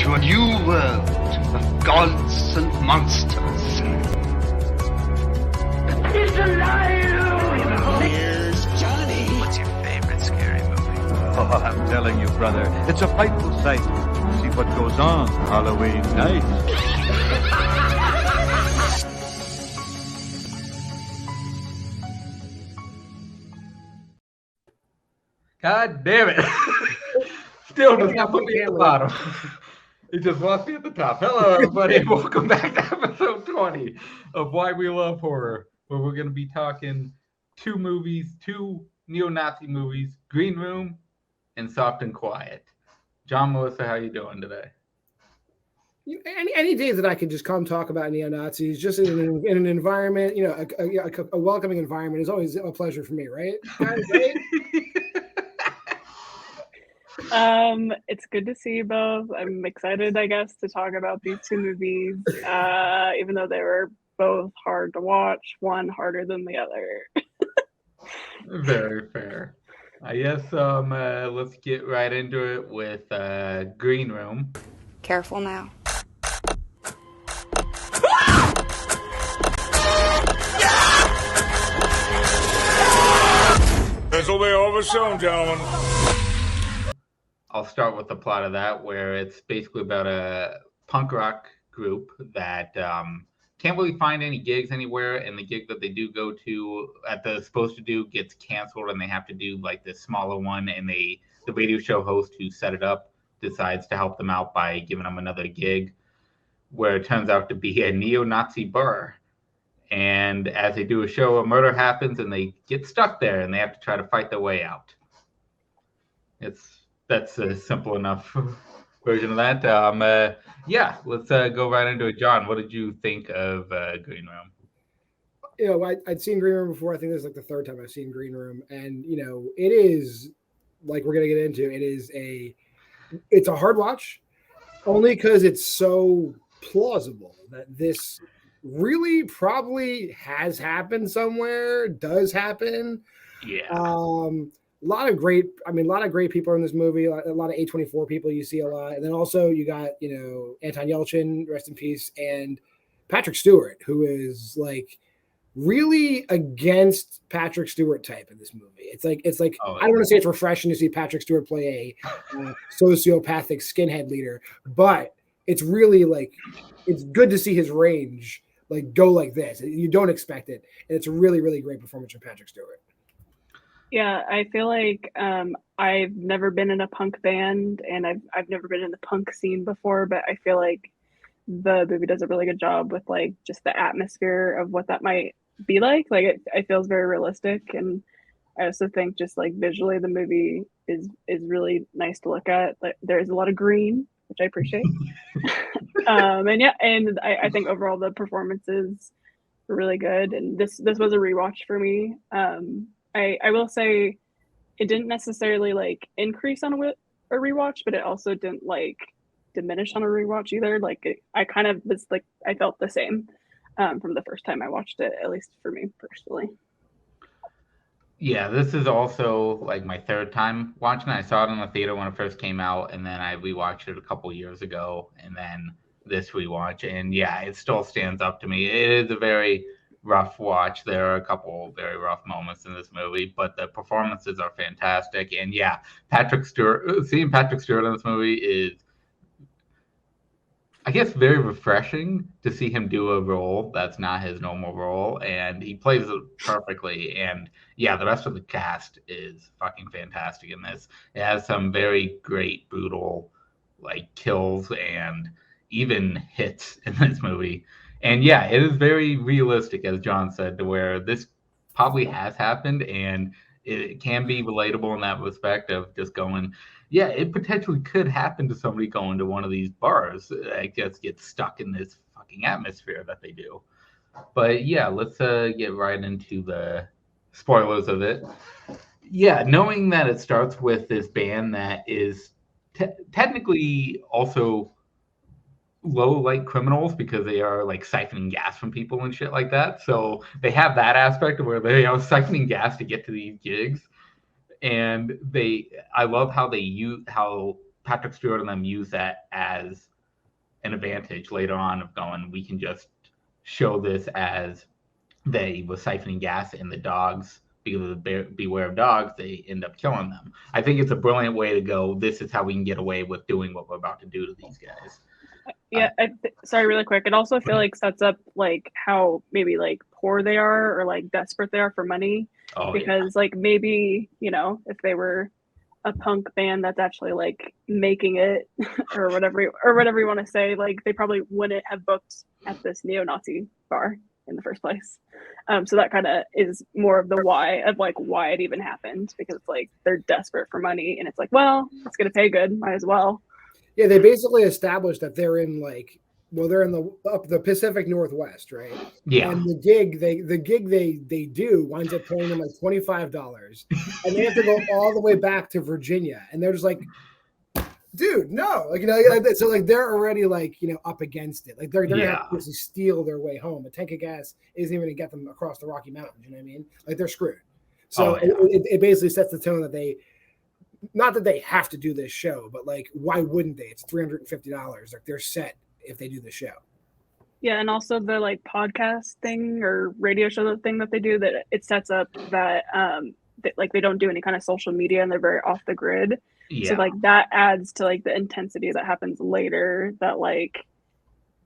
to a new world of gods and monsters. He's alive! Here's Johnny. What's your favorite scary movie? Oh, I'm telling you, brother, it's a frightful sight to see what goes on Halloween night. God damn it. Still does not put me at the bottom. He just wants me at the top. Hello, everybody. Welcome back to episode 20 of Why We Love Horror, where we're going to be talking two neo-Nazi movies, Green Room and Soft and Quiet. John, Melissa, how you doing today? Any day that I can just come talk about neo-Nazis, just in an environment, a welcoming environment is always a pleasure for me, right? Guys, right? It's good to see you both. I'm excited, I guess, to talk about these two movies, even though they were both hard to watch, one harder than the other. Very fair. Yes, let's get right into it with Green Room. Careful now. This will be over soon, gentlemen. I'll start with the plot of that, where it's basically about a punk rock group that can't really find any gigs anywhere, and the gig that they do go to supposed to do gets canceled, and they have to do like this smaller one, and the radio show host who set it up decides to help them out by giving them another gig, where it turns out to be a neo-Nazi bar. And as they do a show, a murder happens, and they get stuck there, and they have to try to fight their way out. That's a simple enough version of that. Let's go right into it. John, what did you think of Green Room? I'd seen Green Room before. I think this is like the third time I've seen Green Room. And, it is, like we're going to get into, it's a hard watch, only because it's so plausible that this really probably has happened somewhere, does happen. Yeah. A lot of great people in this movie. A lot of A24 people you see a lot, and then also you got Anton Yelchin, rest in peace, and Patrick Stewart, who is like really against Patrick Stewart type in this movie. It's like I don't want to say it's refreshing to see Patrick Stewart play a sociopathic skinhead leader, but it's really it's good to see his range go like this. You don't expect it, and it's a really, really great performance from Patrick Stewart. Yeah, I feel like I've never been in a punk band, and I've never been in the punk scene before, but I feel like the movie does a really good job with just the atmosphere of what that might be like. It feels very realistic, and I also think just visually the movie is really nice to look at. There's a lot of green, which I appreciate. and I think overall the performances were really good, and this was a rewatch for me. I will say it didn't necessarily increase on a rewatch, but it also didn't diminish on a rewatch either. I kind of was I felt the same from the first time I watched it, at least for me personally. Yeah, this is also my third time watching it. I saw it in the theater when it first came out, and then I rewatched it a couple years ago, and then this rewatch, and yeah, it still stands up to me. It is a very rough watch. There are a couple very rough moments in this movie, but the performances are fantastic. And yeah, seeing Patrick Stewart in this movie is, I guess, very refreshing to see him do a role that's not his normal role, and he plays it perfectly. And yeah, the rest of the cast is fucking fantastic in this. It has some very great, brutal kills and even hits in this movie. And yeah, it is very realistic, as John said, to where this probably has happened, and it can be relatable in that respect of just going, yeah, it potentially could happen to somebody going to one of these bars. I guess get stuck in this fucking atmosphere that they do. But yeah, let's get right into the spoilers of it. Yeah, knowing that it starts with this band that is technically also low-light criminals because they are siphoning gas from people and shit like that. So they have that aspect of where they are siphoning gas to get to these gigs. And I love how Patrick Stewart and them use that as an advantage later on of going, we can just show this as they were siphoning gas in the dogs because of the beware of dogs, they end up killing them. I think it's a brilliant way to go. This is how we can get away with doing what we're about to do to these guys. Yeah, sorry, really quick. It also feel like sets up like how maybe like poor they are or like desperate they are for money. Because like maybe, you know, if they were a punk band that's actually like making it or whatever you want to say, like they probably wouldn't have booked at this neo-Nazi bar in the first place. So that kind of is more of the why of like why it even happened, because it's like they're desperate for money and it's like, well, it's gonna pay good, might as well. Yeah, they basically established that they're in like, well, they're in the Pacific Northwest, right? Yeah. And the gig they do winds up paying them like $25, and they have to go all the way back to Virginia, and they're just like, dude, no, like, you know, so like they're already like, you know, up against it, like they're gonna have to steal their way home. A tank of gas isn't even gonna get them across the Rocky Mountains. You know what I mean? Like they're screwed. So it basically sets the tone that they. Not that they have to do this show, but like, why wouldn't they? It's $350. Like they're set if they do the show. Yeah, and also the like podcast thing or radio show thing that they do, that it sets up that like they don't do any kind of social media and they're very off the grid. Yeah. So like that adds to like the intensity that happens later, that like,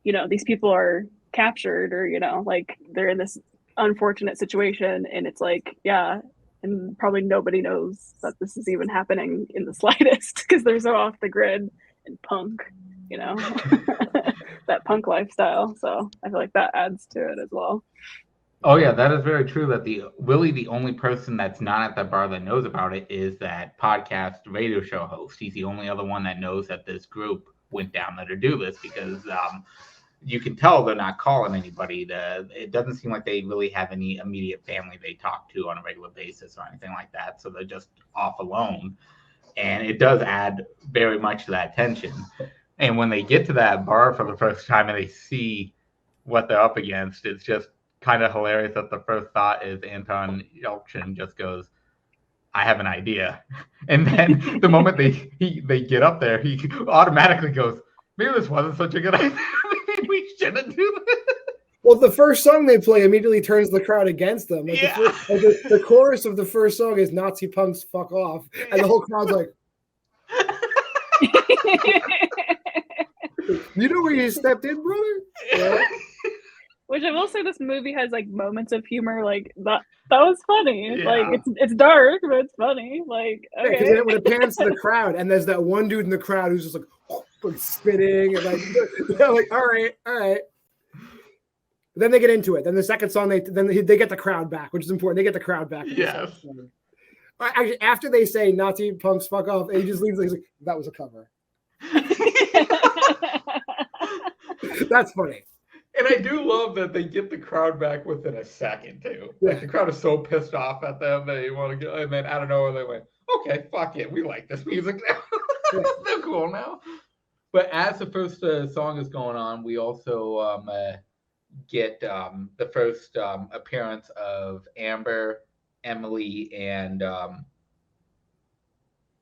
you know, these people are captured or, you know, like they're in this unfortunate situation and it's like, yeah. And probably nobody knows that this is even happening in the slightest because they're so off the grid and punk, you know, that punk lifestyle. So I feel like that adds to it as well. Oh yeah, that is very true. That the only person that's not at that bar that knows about it is that podcast radio show host. He's the only other one that knows that this group went down there to do this, because you can tell they're not calling anybody. It doesn't seem like they really have any immediate family they talk to on a regular basis or anything like that. So they're just off alone. And it does add very much to that tension. And when they get to that bar for the first time and they see what they're up against, it's just kind of hilarious that the first thought is Anton Yelchin just goes, I have an idea. And then the moment they get up there, he automatically goes, maybe this wasn't such a good idea. We shouldn't do this. Well, the first song they play immediately turns the crowd against them. Like the chorus of the first song is Nazi punks fuck off. And the whole crowd's like, you know where you stepped in, brother? Yeah. Which I will say, this movie has like moments of humor. Like that was funny. Yeah. Like it's dark, but it's funny. Like, okay. Yeah, when it pans to the crowd and there's that one dude in the crowd who's just like spitting and like, they're like, all right. Then they get into it. Then the second song, they get the crowd back, which is important. They get the crowd back. Yes. Actually, after they say Nazi punks fuck off, he just leaves. He's like, that was a cover. That's funny. And I do love that they get the crowd back within a second too. Yeah. Like the crowd is so pissed off at them they want to go, and then out of nowhere they went, okay, fuck it, we like this music now. Yeah. They're cool now. But as the first song is going on, we also get the first appearance of Amber, Emily, and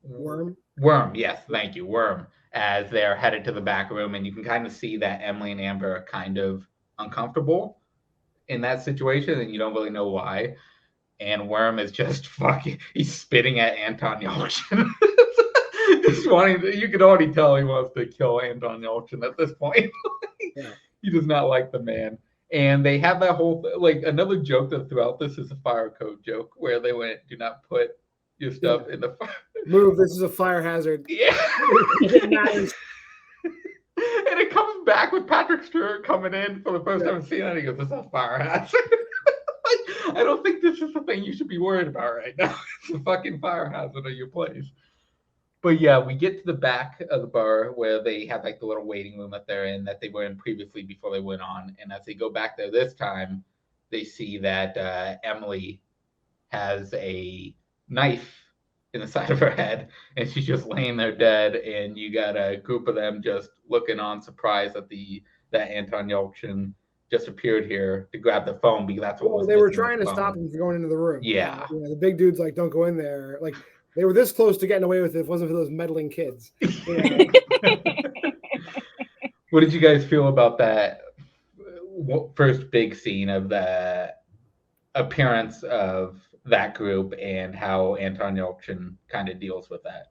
Worm. Worm, yes, thank you, Worm, as they're headed to the back room, and you can kind of see that Emily and Amber are kind of uncomfortable in that situation, and you don't really know why. And Worm is just he's spitting at Anton Yelchin. Just wanting to, you can already tell he wants to kill Anton Yelchin at this point. Yeah. He does not like the man. And they have that whole, like, another joke that throughout this is a fire code joke where they went, do not put your stuff in the fire. Move, this is a fire hazard. Yeah. Nice. And it comes back with Patrick Stewart coming in for the first time seeing it. He goes, this is a fire hazard. I don't think this is the thing you should be worried about right now. It's a fucking fire hazard of your place. But yeah, we get to the back of the bar where they have like the little waiting room that they're in that they were in previously before they went on. And as they go back there this time, they see that Emily has a knife in the side of her head and she's just laying there dead. And you got a group of them just looking on surprised that Anton Yelchin just appeared here to grab the phone because that's what they were trying to stop him from going into the room. Yeah. The big dude's like, don't go in there. Like, they were this close to getting away with it if it wasn't for those meddling kids. Yeah. What did you guys feel about that first big scene of the appearance of that group and how Anton Yelchin kind of deals with that?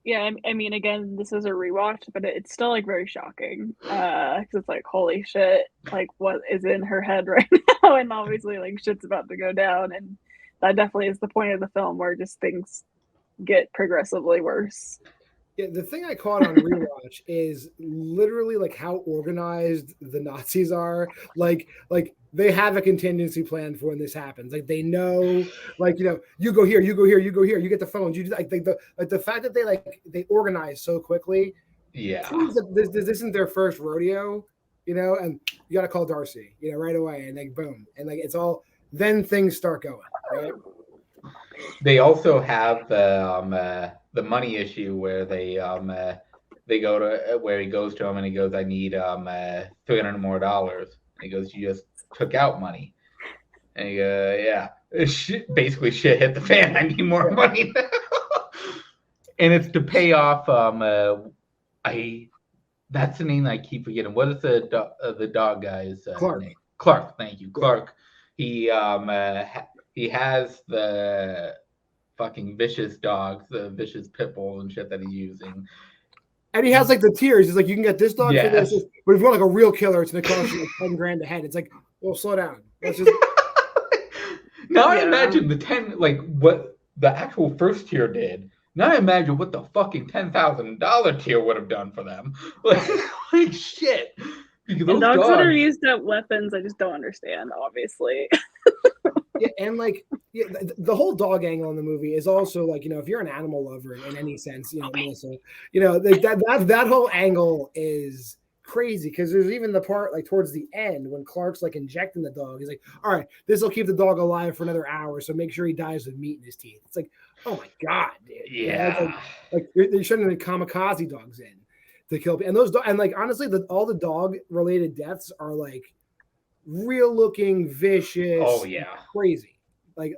Yeah, I mean, again, this is a rewatch, but it's still like very shocking because it's like, holy shit, like what is in her head right now? And obviously, like shit's about to go down, and that definitely is the point of the film where just things get progressively worse. Yeah, the thing I caught on rewatch is literally like how organized the Nazis are. Like they have a contingency plan for when this happens. Like they know, like, you know, you go here, you go here, you go here, you get the phones. You do like the fact that they organize so quickly. Yeah, this isn't their first rodeo, you know, and you got to call Darcy, you know, right away, and like boom, and like it's all. Then things start going. Right? They also have the money issue where they go to where he goes to him and he goes, I need $300 more. And he goes, you just took out money. And he goes, yeah, basically shit hit the fan. I need more money now. And it's to pay off. That's the name I keep forgetting. What is the dog guy's name? Clark. Thank you, Clark. He has the fucking vicious dogs, the vicious pit bull and shit that he's using. And he has like the tiers. He's like, you can get this dog for this. But if you want like a real killer, it's going to cost you like 10 grand a head. It's like, well, slow down. Let's just... Now I imagine the 10, like what the actual first tier did. Now I imagine what the fucking $10,000 tier would have done for them. Like shit. Because and dogs that are used as weapons, I just don't understand, obviously. Yeah, and like the whole dog angle in the movie is also like, you know, if you're an animal lover in any sense, you know, Melissa, you know, that whole angle is crazy because there's even the part like towards the end when Clark's like injecting the dog. He's like, all right, this will keep the dog alive for another hour, so make sure he dies with meat in his teeth. It's like, oh my god, dude. Yeah, you know, like they're shouldn't have kamikaze dogs in to kill people. And those and like honestly, all the dog related deaths are like real looking, vicious. Oh yeah, crazy. Like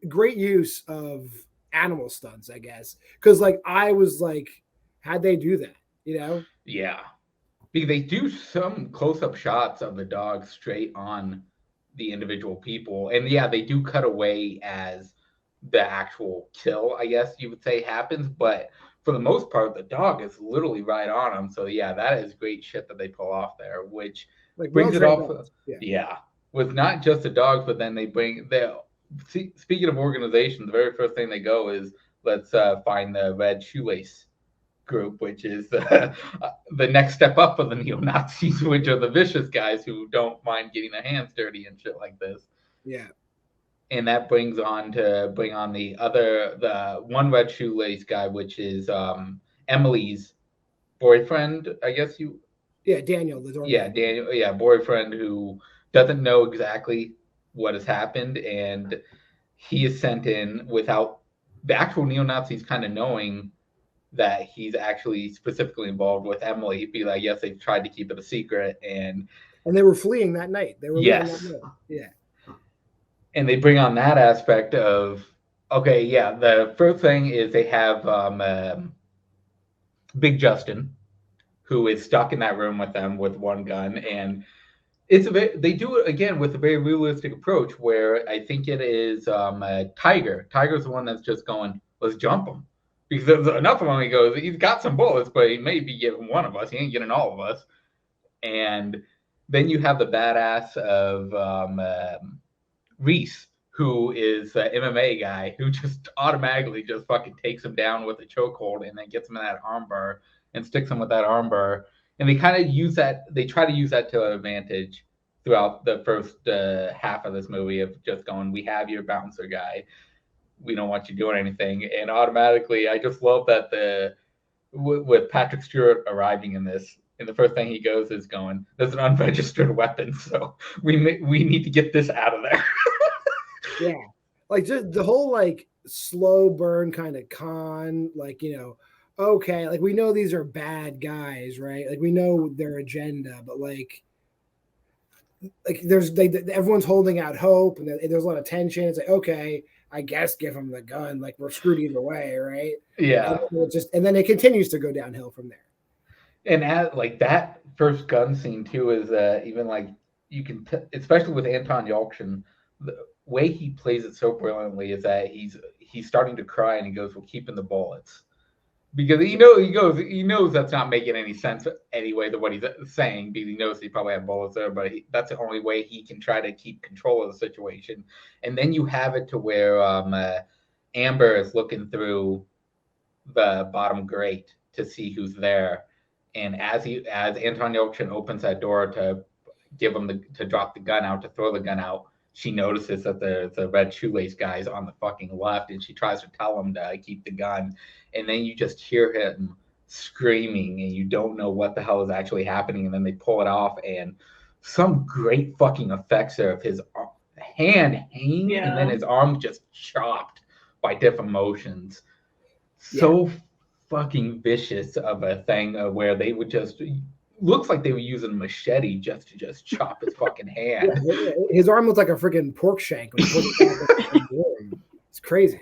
great use of animal stunts, I guess. Because like I was like, how'd they do that? You know? Yeah, because they do some close up shots of the dog straight on the individual people, and yeah, they do cut away as the actual kill, I guess you would say, happens, but for the most part, the dog is literally right on them. So yeah, that is great shit that they pull off there, which like brings it off. Yeah, with not just the dogs, but then they bring speaking of organization, the very first thing they go is let's find the Red Shoelace group, which is the next step up of the neo-Nazis, which are the vicious guys who don't mind getting their hands dirty and shit like this. Yeah. And that brings on the one Red Shoelace guy, which is Emily's boyfriend, I guess you. Yeah, Daniel. Daniel. Yeah, boyfriend who doesn't know exactly what has happened, and he is sent in without the actual neo-Nazis kind of knowing that he's actually specifically involved with Emily. Be like, yes, they've tried to keep it a secret, and they were fleeing that night. They were yes, that night. Yeah. And they bring on that aspect of, okay, yeah, the first thing is they have Big Justin, who is stuck in that room with them with one gun. And they do it again with a very realistic approach where I think it is Tiger. Tiger's the one that's just going, let's jump him. Because there's enough of him, he goes, he's got some bullets, but he may be getting one of us. He ain't getting all of us. And then you have the badass of Reese, who is the MMA guy who just automatically just fucking takes him down with a chokehold and then gets him in that armbar and sticks him with that armbar. And they kind of use that, they try to use that to an advantage throughout the first half of this movie of just going, we have your bouncer guy. We don't want you doing anything. And automatically, I just love that with Patrick Stewart arriving in this, and the first thing he goes is going, there's an unregistered weapon, so we need to get this out of there. Yeah, like just the whole like slow burn kind of con, like, you know, okay, like we know these are bad guys, right? Like we know their agenda, but like everyone's holding out hope, and there's a lot of tension. It's like, okay, I guess give them the gun. Like we're screwed either way, right? Yeah. And then it continues to go downhill from there. And like that first gun scene too is even like you can, especially with Anton Yelchin, the way he plays it so brilliantly is that he's starting to cry and he goes, "We're keeping the bullets," because he knows that's not making any sense anyway. The what he's saying, because he knows he probably had bullets there, but that's the only way he can try to keep control of the situation. And then you have it to where Amber is looking through the bottom grate to see who's there. And as Anton Yelchin opens that door to give him to drop the gun out, to throw the gun out, she notices that the red shoelace guy's on the fucking left, and she tries to tell him to keep the gun. And then you just hear him screaming, and you don't know what the hell is actually happening. And then they pull it off, and some great fucking effects there of his hand hanging, and then his arm just chopped by different motions. So fucking vicious of a thing where they would just looks like they were using a machete just to chop his fucking hand. Yeah, his arm looks like a freaking pork shank. It's crazy.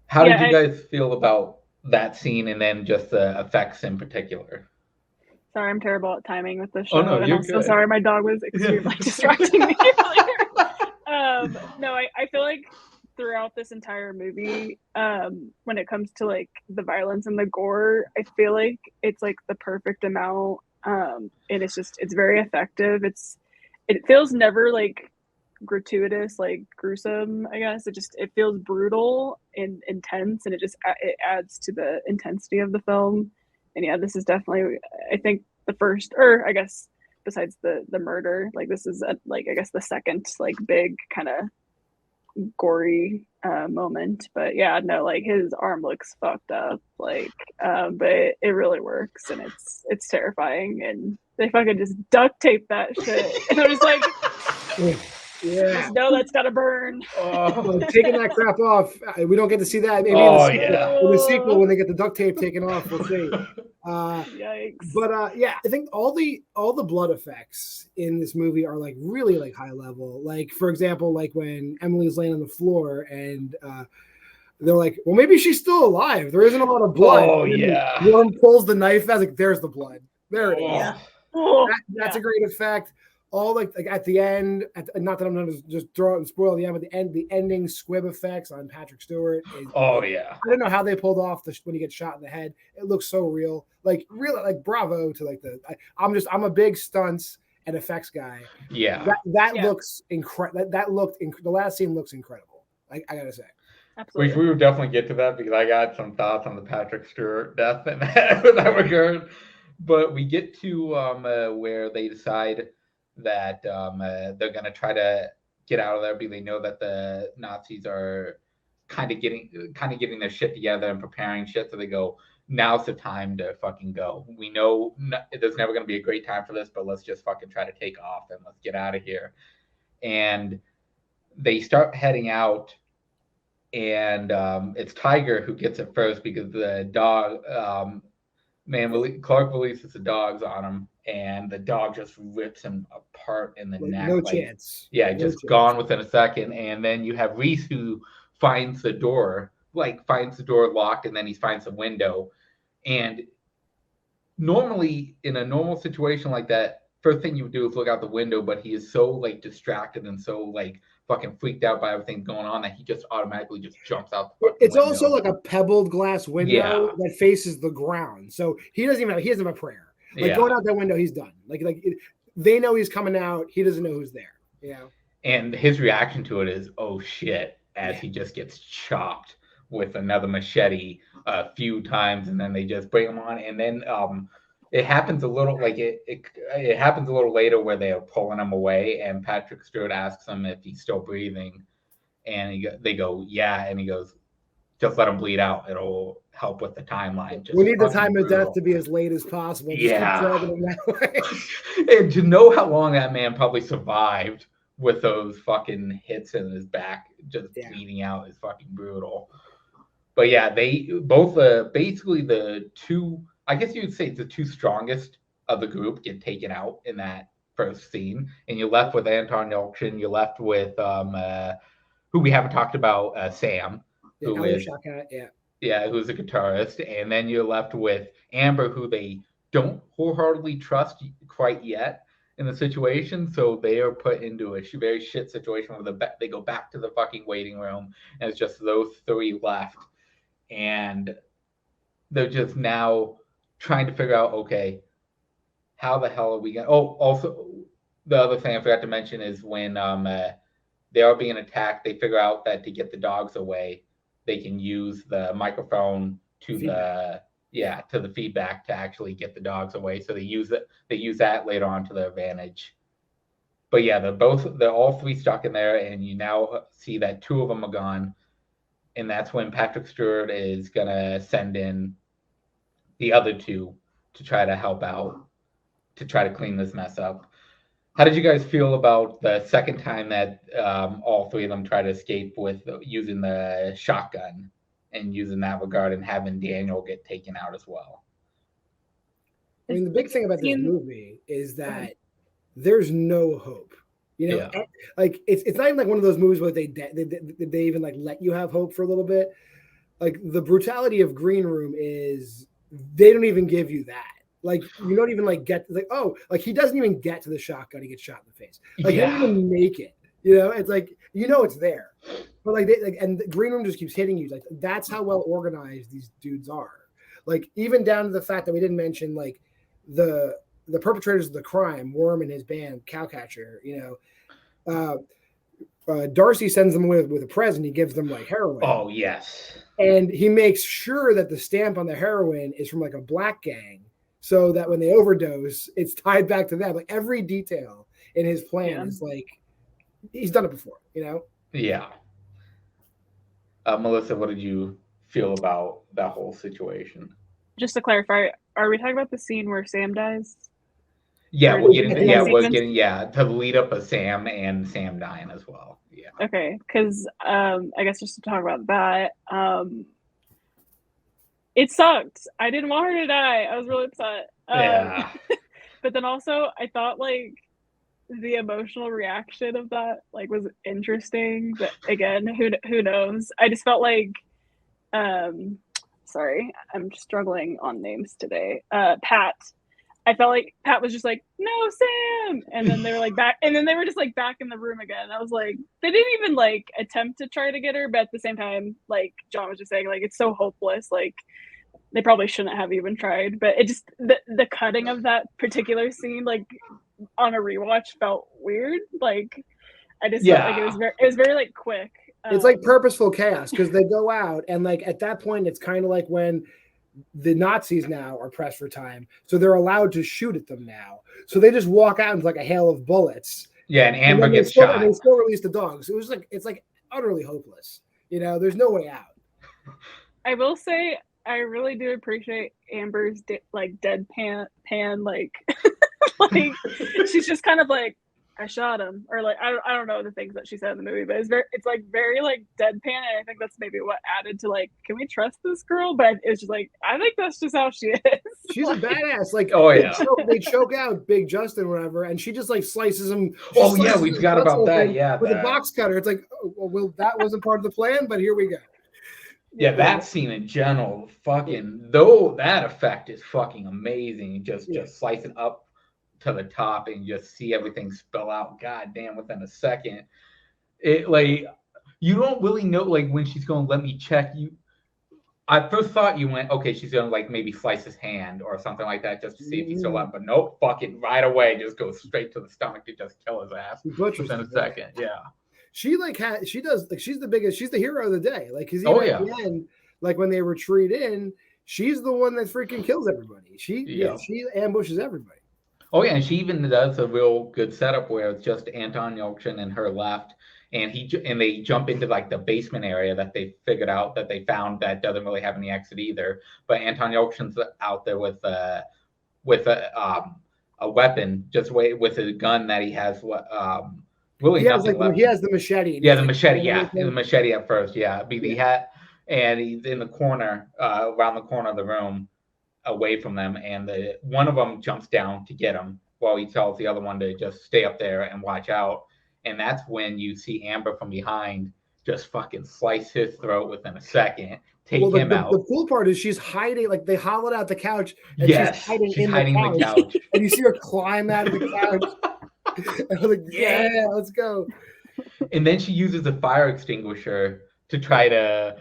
How did you guys feel about that scene and then just the effects in particular? Sorry, I'm terrible at timing with this show. Oh, no, and you're I'm good. so sorry. My dog was extremely distracting me earlier. No, I feel like throughout this entire movie, when it comes to like the violence and the gore, I feel like it's like the perfect amount, and it's very effective. It feels never like gratuitous, like gruesome. I guess it feels brutal and intense, and it adds to the intensity of the film. And yeah, this is definitely, I think, the first, or I guess besides the murder, like this is like I guess the second like big kind of gory moment. But yeah, no, like his arm looks fucked up, like but it really works, and it's terrifying, and they fucking just duct tape that shit, and I was like, just know that's gotta burn. Taking that crap off, we don't get to see that. Maybe in the sequel when they get the duct tape taken off, we'll see. Yikes. But yeah, I think all the blood effects in this movie are like really like high level. Like for example, like when Emily's laying on the floor and they're like, well, maybe she's still alive. There isn't a lot of blood. Oh yeah. One pulls the knife. That's like, there's the blood. There it is. Yeah. That's a great effect. All like at the end, not that I'm going to just throw it and spoil the end, but the ending squib effects on Patrick Stewart. I don't know how they pulled off when he gets shot in the head. It looks so real, like really, like bravo to like I'm a big stunts and effects guy. Yeah, that looks incredible. The last scene looks incredible. I gotta say. Absolutely. We would definitely get to that because I got some thoughts on the Patrick Stewart death in that regard. But we get to where they decide that they're going to try to get out of there because they know that the Nazis are kind of getting their shit together and preparing shit. So they go, now's the time to fucking go. We know there's never going to be a great time for this, but let's just fucking try to take off and let's get out of here. And they start heading out, and it's Tiger who gets it first because the dog, Clark releases the dogs on him, and the dog just rips him apart in the neck. No chance. Yeah, just gone within a second. And then you have Reese who finds the door locked, and then he finds the window. And normally, in a normal situation like that, first thing you would do is look out the window, but he is so like distracted and so like fucking freaked out by everything going on that he just automatically just jumps out the It's window. also like a pebbled glass window that faces the ground. So he doesn't have a prayer. Like going out that window, he's done. They know he's coming out. He doesn't know who's there. Yeah. And his reaction to it is, oh shit, as he just gets chopped with another machete a few times, and then they just bring him on. And then it happens a little like it happens a little later where they are pulling him away, and Patrick Stewart asks him if he's still breathing, and they go, yeah, and he goes, just let him bleed out. It'll help with the timeline. We need the time of death to be as late as possible. And to know how long that man probably survived with those fucking hits in his back, just bleeding out, is fucking brutal. But yeah, they both basically the two, I guess you would say the two strongest of the group get taken out in that first scene, and you're left with Anton Yelchin. You're left with who we haven't talked about, Sam. Who's a guitarist, and then you're left with Amber, who they don't wholeheartedly trust quite yet in the situation, so they are put into a very shit situation where they go back to the fucking waiting room, and it's just those three left, and they're just now trying to figure out, okay, how the hell are we gonna? Oh, also the other thing I forgot to mention is when they are being attacked, they figure out that to get the dogs away, they can use the microphone to the feedback to actually get the dogs away. So they use that later on to their advantage. But yeah, they're all three stuck in there, and you now see that two of them are gone. And that's when Patrick Stewart is gonna send in the other two to try to help out, to try to clean this mess up. How did you guys feel about the second time that all three of them try to escape with using the shotgun and using that regard and having Daniel get taken out as well? I mean, the big thing about this movie is that there's no hope. You know, like it's not even like one of those movies where they even like let you have hope for a little bit. Like the brutality of Green Room is they don't even give you that. Like you don't even like get like, oh, like he doesn't even get to the shotgun, he gets shot in the face. Like he doesn't even make it. You know, it's like it's there. But and the Green Room just keeps hitting you. Like that's how well organized these dudes are. Like even down to the fact that we didn't mention like the perpetrators of the crime, Worm and his band, Cowcatcher, Darcy sends them with a present. He gives them like heroin. Oh yes. And he makes sure that the stamp on the heroin is from like a black gang, so that when they overdose, it's tied back to them. Like every detail in his plan is like he's done it before, Yeah. Melissa, what did you feel about that whole situation? Just to clarify, are we talking about the scene where Sam dies? Yeah, to lead up of Sam and Sam dying as well. Yeah. Okay, because I guess just to talk about that, it sucked. I didn't want her to die. I was really upset. Yeah. But then also, I thought like the emotional reaction of that like was interesting. But again, who knows? I just felt like, sorry, I'm struggling on names today. Pat. I felt like Pat was just like, no, Sam. And then they were like back. And then they were just like back in the room again. I was like, they didn't even like attempt to try to get her. But at the same time, like John was just saying, like, it's so hopeless. Like they probably shouldn't have even tried. But it just, the cutting of that particular scene, like on a rewatch felt weird. Like I just felt like it was very like quick. It's like purposeful chaos because they go out and like at that point, it's kind of like when the Nazis now are pressed for time, so they're allowed to shoot at them now. So they just walk out into like a hail of bullets. Yeah, and Amber gets shot. And they still release the dogs. It was like it's like utterly hopeless. There's no way out. I will say I really do appreciate Amber's deadpan like like she's just kind of like I shot him, or like I don't know the things that she said in the movie, but it's very like deadpan, and I think that's maybe what added to like, can we trust this girl? But it's just like I think that's just how she is. She's a badass. Like they choke out Big Justin, whatever, and she just like slices him. Oh yeah, we forgot about that. Yeah, with a box cutter. It's like, oh, well, that wasn't part of the plan, but here we go. Yeah, that scene in general, fucking though that effect is fucking amazing. Just slicing up to the top and just see everything spill out. God damn, within a second. It like you don't really know like when she's going to let me check you. I first thought you went, okay, she's gonna like maybe slice his hand or something like that just to see if he's still up. But nope, fucking right away, just goes straight to the stomach to just kill his ass within a second. Yeah. She does she's the biggest, she's the hero of the day. Like because at the end, like when they retreat in, she's the one that freaking kills everybody. She ambushes everybody. Oh yeah, and she even does a real good setup where it's just Anton Yelchin and her left, and they jump into like the basement area that they figured out that they found that doesn't really have any exit either. But Anton Yelchin's out there with a weapon, just with a gun that he has. Really, he has the machete. Yeah, the machete. Yeah, the machete at first. Yeah, he had, and he's in the corner, around the corner of the room, away from them, and one of them jumps down to get him while he tells the other one to just stay up there and watch out. And that's when you see Amber from behind just fucking slice his throat within a second, take him the, out. The cool part is she's hiding, like they hollowed out the couch, and Yes, she's hiding she's in hiding the in couch. the couch. And you see her climb out of the couch. And I'm like, yeah, let's go. And then she uses a fire extinguisher to try to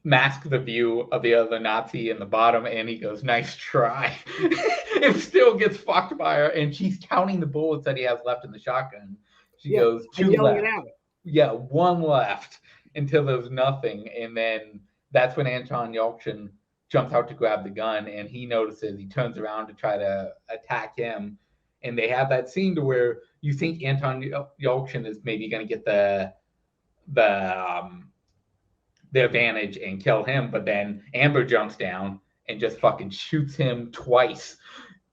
mask the view of the other Nazi in the bottom, and he goes, nice try. It still gets fucked by her, and she's counting the bullets that he has left in the shotgun. She goes, and 2 yelling left. it out. Yeah, 1 left until there's nothing. And then that's when Anton Yelchin jumps out to grab the gun, and he notices, he turns around to try to attack him. And they have that scene to where you think Anton Yelchin is maybe going to get the advantage and kill him, but then Amber jumps down and just fucking shoots him twice.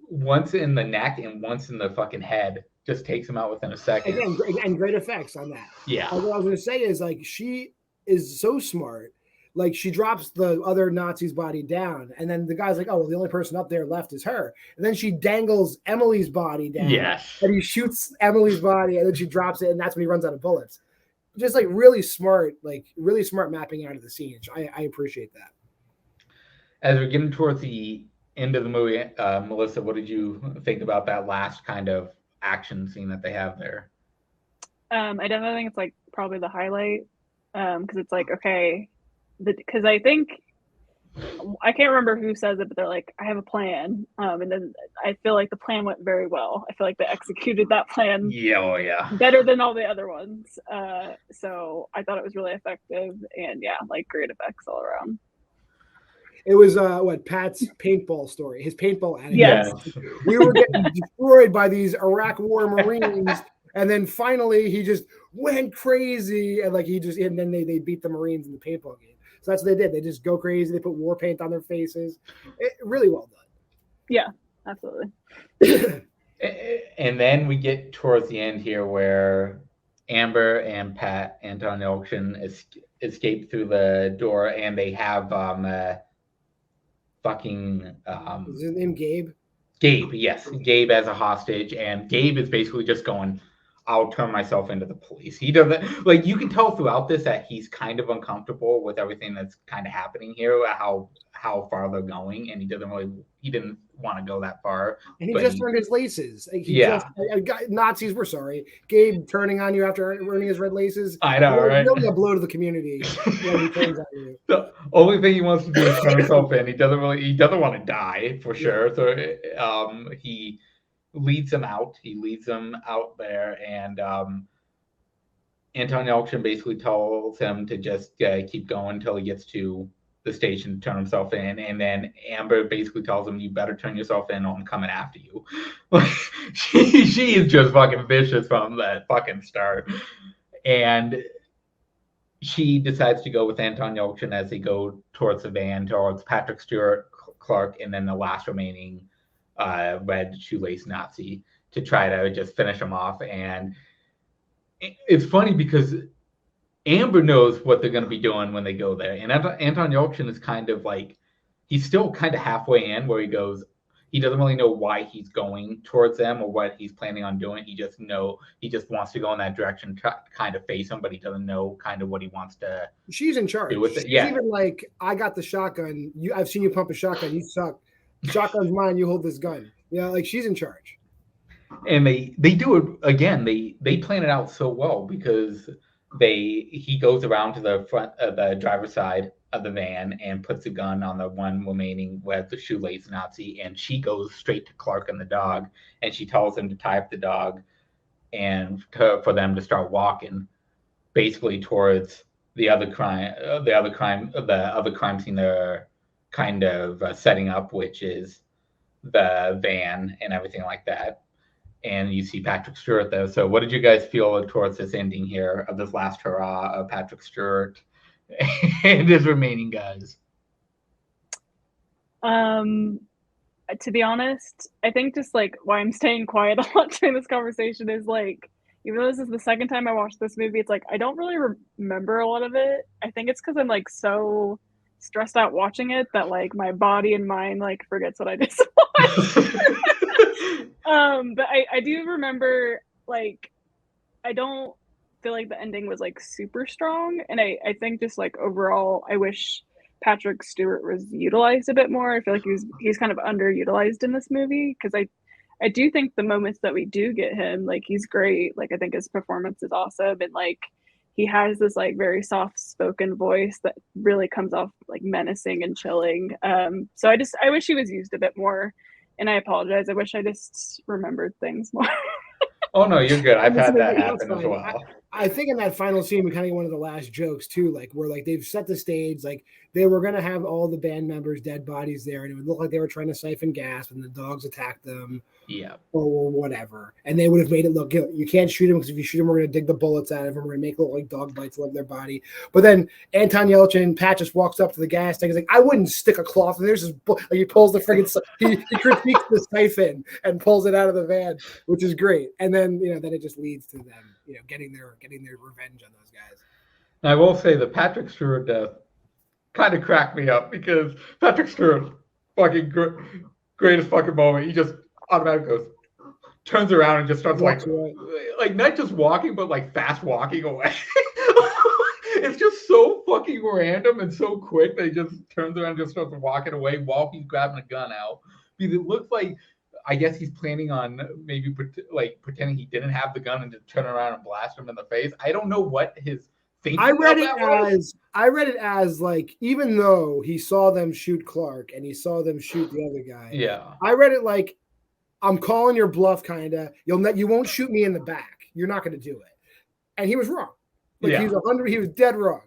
Once in the neck and once in the fucking head. Just takes him out within a second. Again, great effects on that. Yeah. What I was going to say is, like, she is so smart. Like, she drops the other Nazi's body down, and then the guy's like, oh, well, the only person up there left is her. And then she dangles Emily's body down. Yes. And he shoots Emily's body, and then she drops it, and that's when he runs out of bullets. Just, like, really smart mapping out of the scene. I appreciate that. As we're getting towards the end of the movie, Melissa, what did you think about that last kind of action scene that they have there? I definitely think it's like probably the highlight, because it's like, okay, because I think I can't remember who says it, but they're like, I have a plan, and then I feel like the plan went very well. I feel like they executed that plan better than all the other ones, so I thought it was really effective, and yeah, like great effects all around. It was Pat's paintball story, his paintball anecdote. Yes. We were getting destroyed by these Iraq War Marines, and then finally he just went crazy, and then they beat the Marines in the paintball game. So that's what they did. They just go crazy. They put war paint on their faces. Really well done. Yeah, absolutely. And then we get towards the end here where Amber and Pat, Anton Yelchin, escape through the door, and they have is his name Gabe? Gabe, yes. Gabe as a hostage, and Gabe is basically just going, I'll turn myself into the police. He doesn't, like, you can tell throughout this that he's kind of uncomfortable with everything that's kind of happening here, how far they're going, and he didn't want to go that far. And he just earned his laces. Nazis were sorry. Gabe turning on you after earning his red laces. I know, right? Really a blow to the community when he turns on you. The only thing he wants to do is turn himself in. He doesn't want to die for sure. So he leads them out. He leads them out there, and Anton Yelchin basically tells him to just keep going until he gets to the station to turn himself in, and then Amber basically tells him, you better turn yourself in or I'm coming after you. she is just fucking vicious from that fucking start. And she decides to go with Anton Yelchin as they go towards the van, towards Patrick Stewart, Clark, and then the last remaining red shoelace Nazi to try to just finish him off. And it's funny because Amber knows what they're going to be doing when they go there. And Anton Yelchin is kind of like, he's still kind of halfway in where he doesn't really know why he's going towards them or what he's planning on doing. He just wants to go in that direction, try to kind of face him, but he doesn't know kind of what he wants to. She's in charge. Do with it. She's Yeah. even like, I got the shotgun. I've seen you pump a shotgun. You suck. Shotgun's mine. You hold this gun. Yeah, like she's in charge. And they do it again. They plan it out so well because he goes around to the front of the driver's side of the van and puts a gun on the one remaining with the shoelace Nazi, and she goes straight to Clark and the dog, and she tells him to tie up the dog and for them to start walking basically towards the other crime scene they're kind of setting up, which is the van and everything like that. And you see Patrick Stewart there. So what did you guys feel towards this ending here of this last hurrah of Patrick Stewart and his remaining guys? To be honest, I think just like why I'm staying quiet a lot during this conversation is like, even though this is the second time I watched this movie, it's like I don't really remember a lot of it. I think it's because I'm like so stressed out watching it that like my body and mind like forgets what I just watched. But I do remember, like, I don't feel like the ending was like super strong, and I think just like overall, I wish Patrick Stewart was utilized a bit more. I feel like he's kind of underutilized in this movie, because I do think the moments that we do get him, like, he's great. Like, I think his performance is awesome, and like he has this like very soft spoken voice that really comes off like menacing and chilling. So I wish he was used a bit more, and I apologize. I wish I just remembered things more. Oh no, you're good. I've had that That's happen as fine. well. I think in that final scene, we kind of get one of the last jokes too, like where like they've set the stage, like they were gonna have all the band members' dead bodies there, and it would look like they were trying to siphon gas, and the dogs attacked them, or whatever, and they would have made it look, you can't shoot him because if you shoot him, we're gonna dig the bullets out of him, we're gonna make it look like dog bites all over their body. But then Anton Yelchin, Pat just walks up to the gas tank, he's like, I wouldn't stick a cloth, and there's this, like he pulls the friggin' he critiques the siphon and pulls it out of the van, which is great, and then then it just leads to them getting their revenge on those guys. And I will say the Patrick Stewart death kind of cracked me up, because Patrick Stewart, fucking greatest fucking moment. He just automatically goes, turns around and just starts like not just walking, but like fast walking away. It's just so fucking random and so quick that he just turns around and just starts walking away while he's grabbing a gun out. Because it looks like, I guess he's planning on maybe pretending he didn't have the gun and just turn around and blast him in the face. I don't know what his thinking. I read it as like, even though he saw them shoot Clark and he saw them shoot the other guy. Yeah. I read it like, I'm calling your bluff, kinda. You won't shoot me in the back. You're not going to do it. And he was wrong. Like he was dead wrong.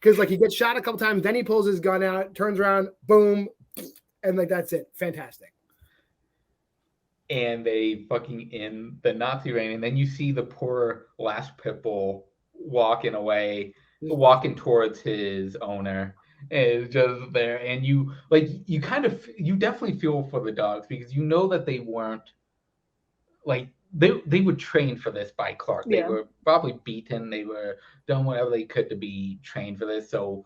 Because like he gets shot a couple times, then he pulls his gun out, turns around, boom, and like that's it. Fantastic. And they fucking in the Nazi rain, and then you see the poor last pit bull walking towards his owner, and it's just there, and you definitely feel for the dogs, because you know that they weren't like they were trained for this by Clark. They were probably beaten, they were done whatever they could to be trained for this, so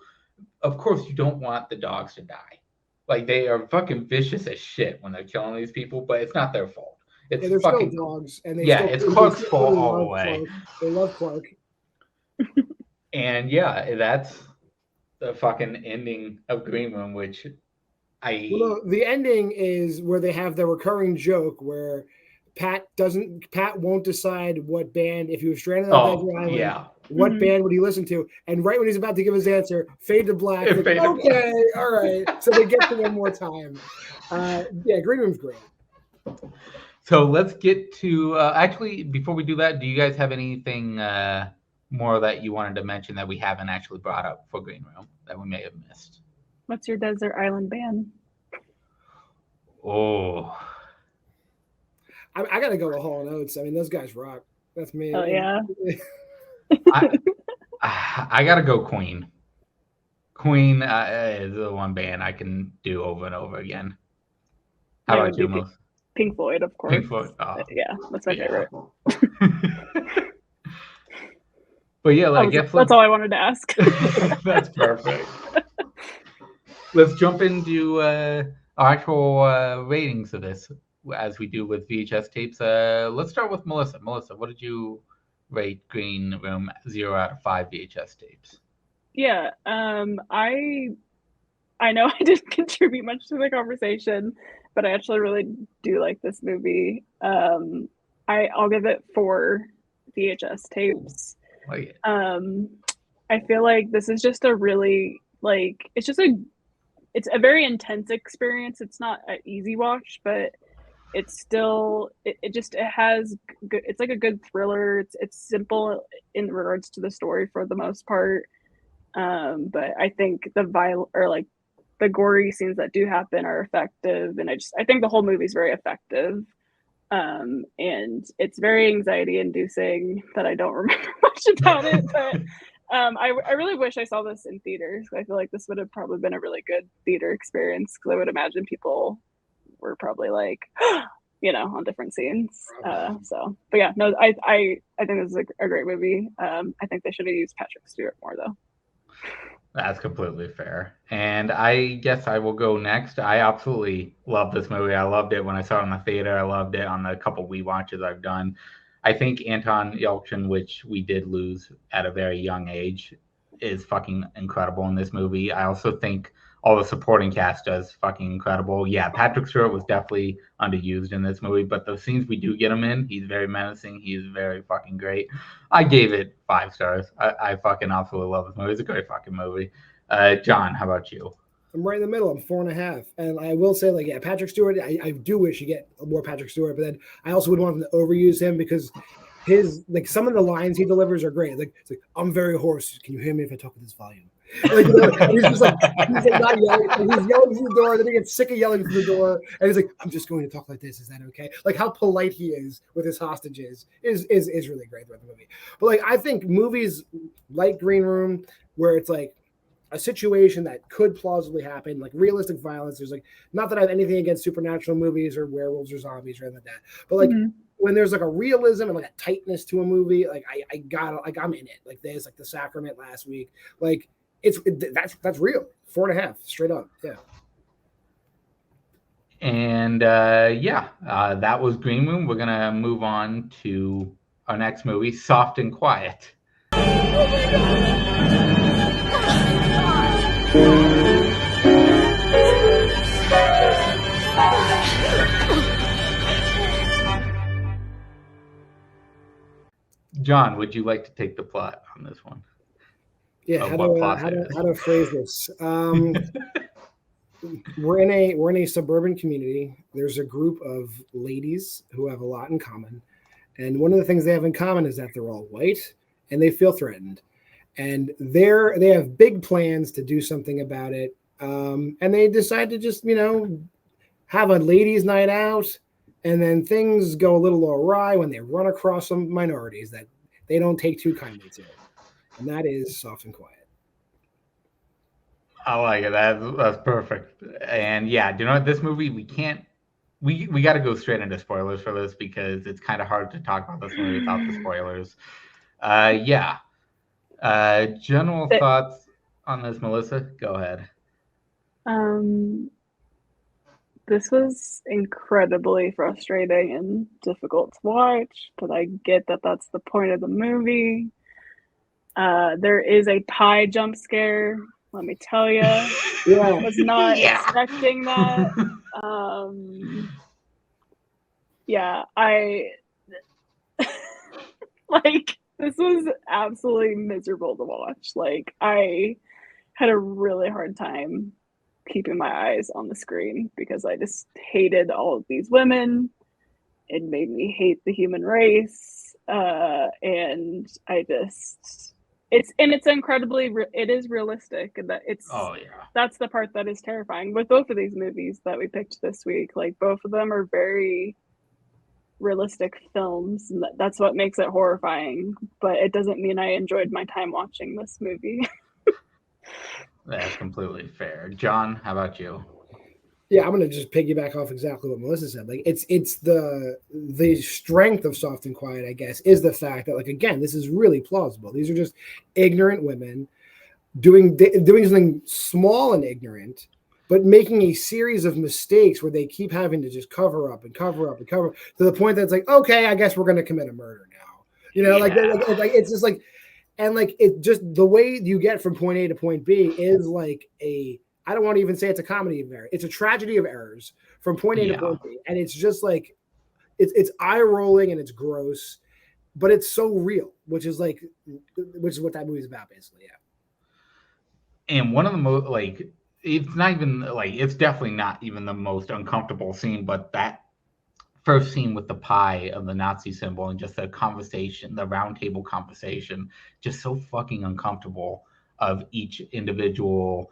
of course you don't want the dogs to die. Like, they are fucking vicious as shit when they're killing these people, but it's not their fault. It's they're fucking still dogs, and it's Clark's fault all the way. They love Clark. And that's the fucking ending of Green Room, which the ending is where they have the recurring joke where Pat won't decide what band, if he was stranded on Desert Island, what band would he listen to? And right when he's about to give his answer, fade to black. Like, okay, all right. So they get to one more time. Green Room's great. So let's get to actually, before we do that, do you guys have anything more that you wanted to mention that we haven't actually brought up for Green Room that we may have missed? What's your Desert Island band? Oh, I gotta go with Hall & Oates. I mean, those guys rock. That's me. Oh yeah. I gotta go Queen. Queen is the one band I can do over and over again. How about you, Melissa? Pink Floyd, of course. Pink Floyd. Oh. Yeah, that's my favorite. But yeah, I guess that's all I wanted to ask. That's perfect. Let's jump into our actual ratings of this, as we do with VHS tapes. Let's start with Melissa. Melissa, what did you rate Green Room 0 out of 5 VHS tapes? Yeah, I know I didn't contribute much to the conversation, but I actually really do like this movie. I'll give it 4 VHS tapes. Oh, yeah. I feel like this is just a really it's a very intense experience. It's not an easy watch, but it's still it's like a good thriller. It's simple in regards to the story for the most part. But I think the gory scenes that do happen are effective, and I think the whole movie is very effective. And it's very anxiety inducing that I don't remember much about it, but I really wish I saw this in theaters. I feel like this would have probably been a really good theater experience, because I would imagine people were probably like, on different scenes. But yeah, no, I think this is a great movie. I think they should have used Patrick Stewart more though. That's completely fair. And I guess I will go next. I absolutely love this movie. I loved it when I saw it in the theater. I loved it on the couple rewatches I've done. I think Anton Yelchin, which we did lose at a very young age, is fucking incredible in this movie. I also think all the supporting cast does fucking incredible. Yeah, Patrick Stewart was definitely underused in this movie, but the scenes we do get him in, he's very menacing. He's very fucking great. I gave it 5 stars. I fucking absolutely love this movie. It's a great fucking movie. John, how about you? I'm right in the middle. I'm 4.5. And I will say, like, yeah, Patrick Stewart, I do wish you get more Patrick Stewart, but then I also would want them to overuse him because his, like, some of the lines he delivers are great. Like, it's like, I'm very hoarse. Can you hear me if I talk with this volume? Like, he's just like, he's like not yelling. He's yelling through the door, then he gets sick of yelling through the door, and he's like, I'm just going to talk like this. Is that okay? Like, how polite he is with his hostages is really great throughout the movie. But, like, I think movies like Green Room, where it's like a situation that could plausibly happen, like realistic violence. There's like, not that I have anything against supernatural movies or werewolves or zombies or anything like that, but like when there's like a realism and like a tightness to a movie, like I got, like, I'm in it. Like there's like The Sacrament last week. Like that's real. 4.5 straight up. Yeah. And that was Green Room. We're gonna move on to our next movie, Soft and Quiet. Oh my God. John, would you like to take the plot on this one? Yeah, how to phrase this? We're in a suburban community. There's a group of ladies who have a lot in common, and one of the things they have in common is that they're all white and they feel threatened, and they have big plans to do something about it. And they decide to just have a ladies' night out, and then things go a little awry when they run across some minorities that they don't take too kindly to, and that is Soft and Quiet. I like it. That's perfect. And yeah, do you know what? This movie, we got to go straight into spoilers for this because it's kind of hard to talk about this movie without the spoilers. General thoughts on this, Melissa? Go ahead. This was incredibly frustrating and difficult to watch, but I get that that's the point of the movie. There is a pie jump scare. Let me tell you, I was not expecting that. I like, this was absolutely miserable to watch. Like, I had a really hard time keeping my eyes on the screen because I just hated all of these women. It made me hate the human race, and it's incredibly it is realistic, and that that's the part that is terrifying with both of these movies that we picked this week. Like, both of them are very realistic films, and that's what makes it horrifying, but it doesn't mean I enjoyed my time watching this movie. That's completely fair. John, how about you? Yeah, I'm gonna just piggyback off exactly what Melissa said. Like, it's the strength of Soft and Quiet, I guess, is the fact that, like, again, this is really plausible. These are just ignorant women doing something small and ignorant, but making a series of mistakes where they keep having to just cover up and cover up and cover up to the point that it's like, okay, I guess we're gonna commit a murder now. Like it's just like, and like, it just, the way you get from point A to point B is like I don't want to even say it's a comedy of error. It's a tragedy of errors from point A to point B. And it's just like, it's eye rolling and it's gross, but it's so real, which is what that movie's about, basically. Yeah. And one of the most, like, it's not even like, it's definitely not even the most uncomfortable scene, but that first scene with the pie of the Nazi symbol and just the conversation, the round table conversation, just so fucking uncomfortable of each individual,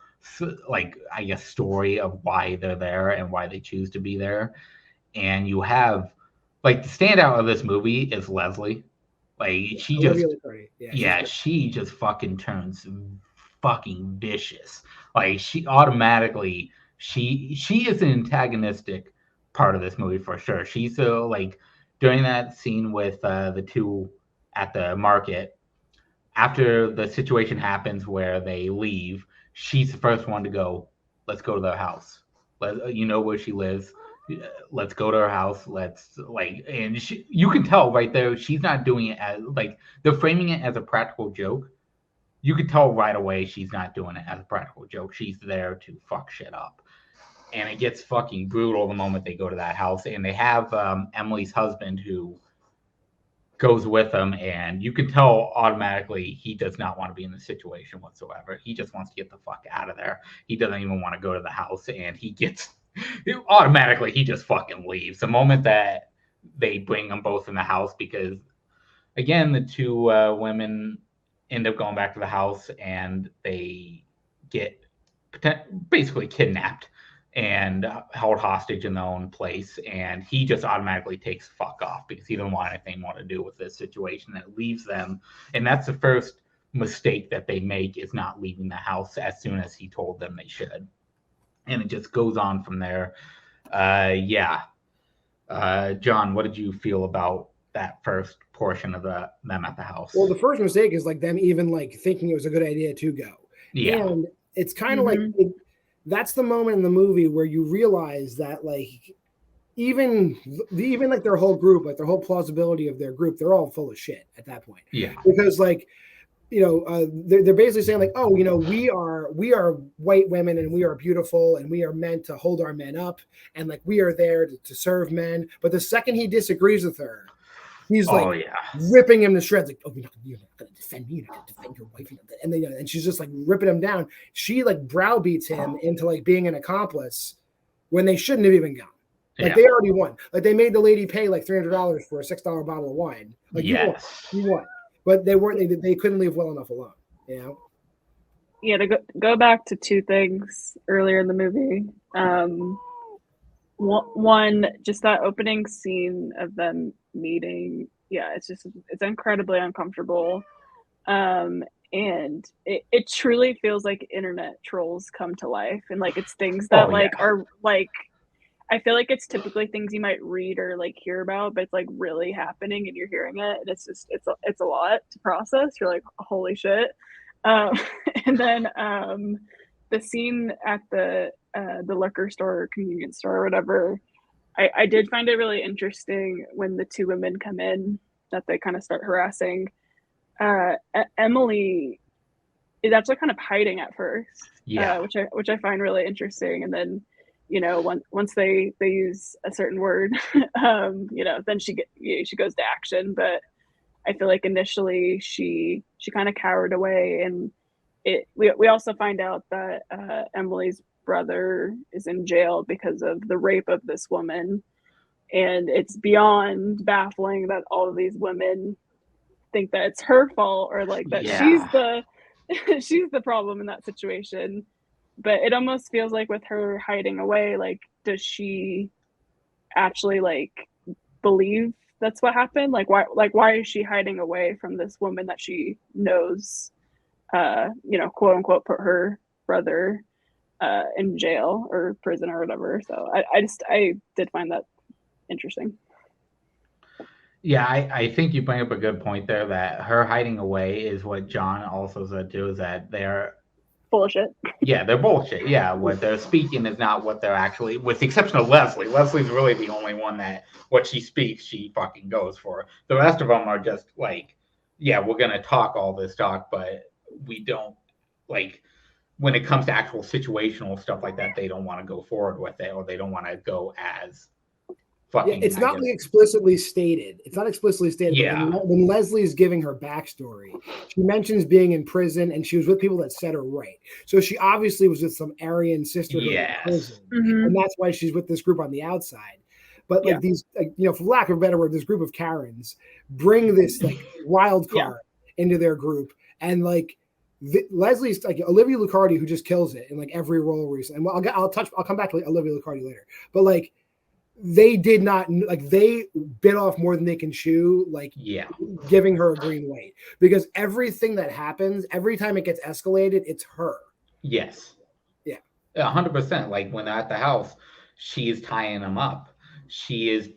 like, I guess, story of why they're there and why they choose to be there. And you have, like, the standout of this movie is Leslie. Like, she just fucking turns fucking vicious. Like, she automatically, she is an antagonistic part of this movie for sure. She's so, like, during that scene with the two at the market, after the situation happens where they leave, she's the first one to go, let's go to their house. You know where she lives. let's go to her house. Let's like, and you can tell right there, she's not doing it as like they're framing it as a practical joke. You could tell right away she's not doing it as a practical joke. She's there to fuck shit up. And it gets fucking brutal the moment they go to that house. And they have Emily's husband who goes with them. And you can tell automatically he does not want to be in the situation whatsoever. He just wants to get the fuck out of there. He doesn't even want to go to the house. And he just fucking leaves. The moment that they bring them both in the house, because, again, the two women end up going back to the house and they get basically kidnapped and held hostage in their own place, and he just automatically takes fuck off because he doesn't want anything more to do with this situation. That leaves them, and that's the first mistake that they make, is not leaving the house as soon as he told them they should, and it just goes on from there. John, what did you feel about that first portion of them at the house? Well, the first mistake is like them even like thinking it was a good idea to go. Yeah, and it's kind of like that's the moment in the movie where you realize that like even like their whole group, like their whole plausibility of their group, they're all full of shit at that point. Yeah, because like they're basically saying like, oh, we are white women and we are beautiful and we are meant to hold our men up and like we are there to serve men. But the second he disagrees with her, he's like ripping him to shreds. Like, oh, you're not going to defend me. You're not going to defend your wife. And then, and she's just like ripping him down. She like browbeats him into like being an accomplice when they shouldn't have even gone. Like they already won. Like they made the lady pay like $300 for a $6 bottle of wine. Like you won. But they weren't. They couldn't leave well enough alone. Yeah. To go back to two things earlier in the movie. One, just that opening scene of them meeting. Yeah, it's incredibly uncomfortable. And it truly feels like internet trolls come to life, and like it's things that are like, I feel like it's typically things you might read or like hear about, but it's like really happening and you're hearing it, and it's a lot to process. You're like, holy shit. And then the scene at the liquor store or convenience store or whatever, I did find it really interesting when the two women come in that they kind of start harassing. Emily is actually kind of hiding at first, which I find really interesting. And then, once they use a certain word, then she goes to action. But I feel like initially she kind of cowered away, and we also find out that Emily's brother is in jail because of the rape of this woman, and it's beyond baffling that all of these women think that it's her fault or like that she's the problem in that situation. But it almost feels like with her hiding away, like, does she actually like believe that's what happened? Like why is she hiding away from this woman that she knows quote unquote put her brother in jail or prison or whatever? So I did find that interesting. Yeah, I think you bring up a good point there, that her hiding away is what John also said too, is that they're bullshit. Yeah, they're bullshit. Yeah, what they're speaking is not what they're actually, with the exception of Leslie. Leslie's really the only one that what she speaks, she fucking goes for. The rest of them are just like, yeah, we're going to talk all this talk, but we don't, like, when it comes to actual situational stuff like that, they don't want to go forward with it, or they don't want to go as fucking. It's not explicitly stated. It's not explicitly stated. Yeah. When Leslie's giving her backstory, she mentions being in prison and she was with people that set her right. So she obviously was with some Aryan sisterhood in prison, and that's why she's with this group on the outside. But like these, for lack of a better word, this group of Karens bring this like wild card into their group, and like Leslie's like Olivia Luccardi, who just kills it in like every role recently. And I'll come back to like Olivia Luccardi later, but like. They did not like they bit off more than they can chew, like giving her a green light, because everything that happens, every time it gets escalated, it's her. Yes. Yeah. 100%. Like when they're at the house, she is tying them up. She is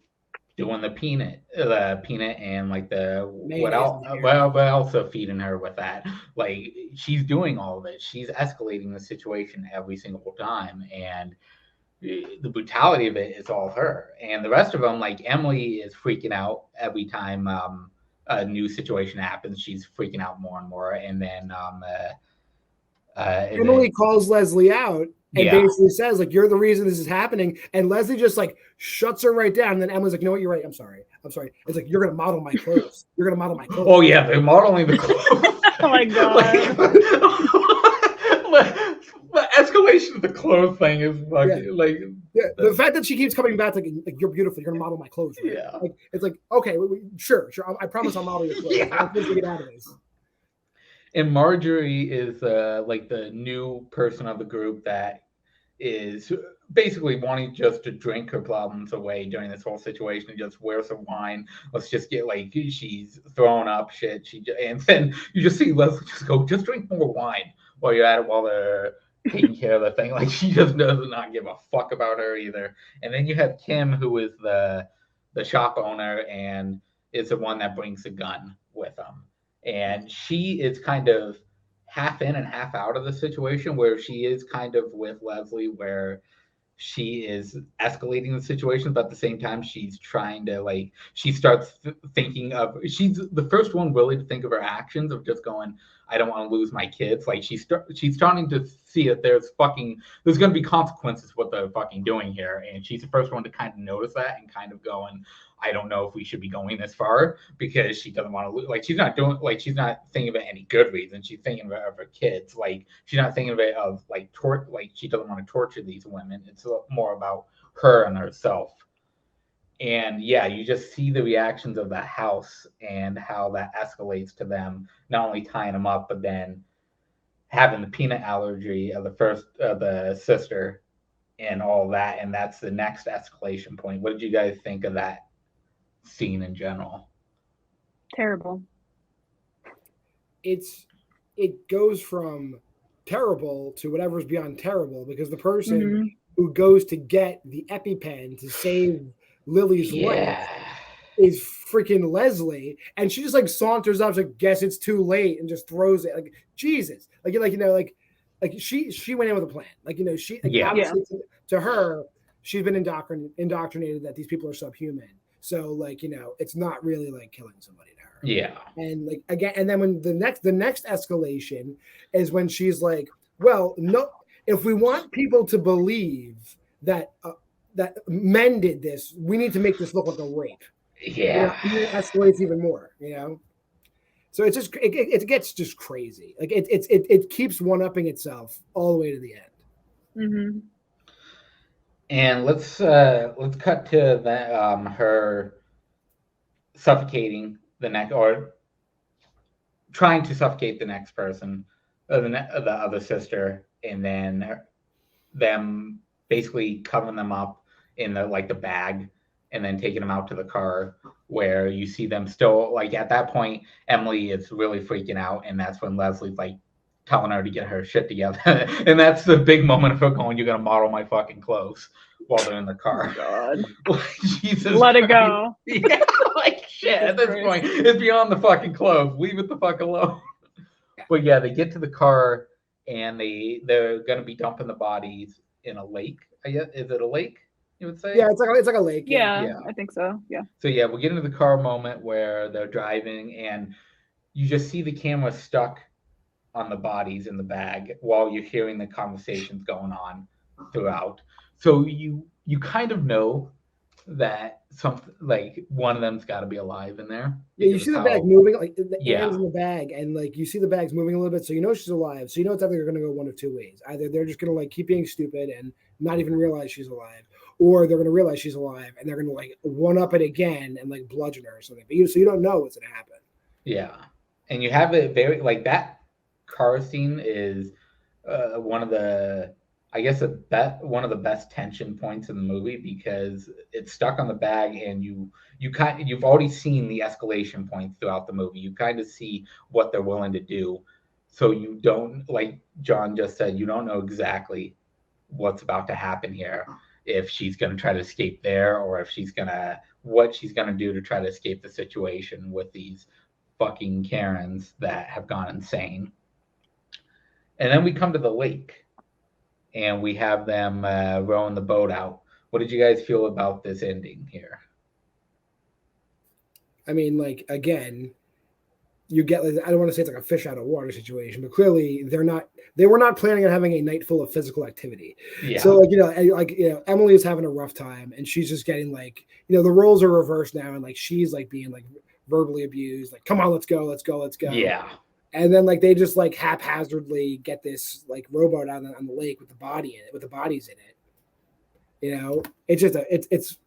doing the peanut and like the what else? But also feeding her with that. Like she's doing all of it. She's escalating the situation every single time, and the brutality of it is all her, and the rest of them, like Emily, is freaking out every time a new situation happens. She's freaking out more and more, and then Emily calls Leslie out and Yeah. basically says, like, you're the reason this is happening. And Leslie just like shuts her right down. And then Emily's like, you know what? You're right. I'm sorry. It's like, you're going to model my clothes. You're going to model my clothes. Oh yeah, they're modeling the clothes. Oh my god. The escalation of the clothes thing is fucking like. Yeah, the fact that she keeps coming back like you're beautiful, you're gonna model my clothes. Right? Yeah. Like, it's like, okay, sure. I promise I'll model your clothes. Yeah. I'm supposed to get out of this. And Marjorie is like the new person of the group that is basically wanting just to drink her problems away during this whole situation and just wear some wine. Let's just get like she's throwing up shit. And then you just see Leslie just go, just drink more wine while you're at it while they're taking care of the thing. Like she just does not give a fuck about her either. And then you have Kim, who is the shop owner and is the one that brings the gun with them. And she is kind of half in and half out of the situation where she is kind of with Leslie, where she is escalating the situation, but at the same time, she's trying to like, she starts thinking of, she's the first one really to think of her actions of just going, I don't want to lose my kids. Like she's starting to see that there's going to be consequences what they're fucking doing here. And she's the first one to kind of notice that and kind of going, I don't know if we should be going this far, because she doesn't want to lose. Like she's not thinking of it any good reason. She's thinking of her kids. Like she's not thinking of it of like she doesn't want to torture these women. It's more about her and herself. And yeah, you just see the reactions of the house and how that escalates to them not only tying them up, but then having the peanut allergy of the sister and all that. And that's the next escalation point. What did you guys think of that scene in general? Terrible. It goes from terrible to whatever's beyond terrible, because the person who goes to get the EpiPen to save Lily's life is freaking Leslie, and she just like saunters up, like, guess it's too late, and just throws it. Like, Jesus, like she went in with a plan. Like, she obviously to her, she's been indoctrinated that these people are subhuman. So like, it's not really like killing somebody to her. Yeah. And like again, and then when the next escalation is when she's like, well, no, if we want people to believe that that men did this, we need to make this look like a rape. Yeah. It escalates even more, So it's just it gets just crazy. Like it keeps one-upping itself all the way to the end. Mm-hmm. And let's cut to her suffocating the next, or trying to suffocate the next person, the other sister, and then them basically covering them up in the bag and then taking them out to the car, where you see them still, like, at that point, Emily is really freaking out, and that's when Leslie's like telling her to get her shit together. And that's the big moment of her going, you're gonna model my fucking clothes, while they're in the car. God. Jesus Let Christ. it go. Yeah, like shit, at this point, it's beyond the fucking clothes. Leave it the fuck alone. But yeah, they get to the car, and they're gonna be dumping the bodies in a lake. I guess, is it a lake, you would say? Yeah, it's like a lake. Yeah, I think so. Yeah. So yeah, we'll get into the car moment where they're driving, and you just see the camera stuck on the bodies in the bag while you're hearing the conversations going on throughout. So you kind of know that something, like, one of them's got to be alive in there. Yeah, you see the bag moving, like the hands in the bag, and like you see the bags moving a little bit, so you know she's alive. So you know it's either going to go one of two ways: either they're just going to like keep being stupid and not even realize she's alive, or they're going to realize she's alive and they're going to like one up it again and like bludgeon her or something. But you don't know what's going to happen. Yeah, and you have it very like that car scene is one of the, I guess, one of the best tension points in the movie, because it's stuck on the bag, and you've already seen the escalation points throughout the movie. You kind of see what they're willing to do, so you don't, like John just said, you don't know exactly what's about to happen here. If she's going to try to escape there, or if what she's going to do to try to escape the situation with these fucking Karens that have gone insane. And then we come to the lake. and we have them rowing the boat out. What did you guys feel about this ending here? I mean, like, again, you get, like, I don't want to say it's like a fish out of water situation, but clearly they were not planning on having a night full of physical activity. Yeah. So, like, Emily is having a rough time, and she's just getting, like, the roles are reversed now, and like she's like being like verbally abused, like, come on, let's go. Yeah. And then, like, they just like haphazardly get this like rowboat out on the lake with the bodies in it. It's just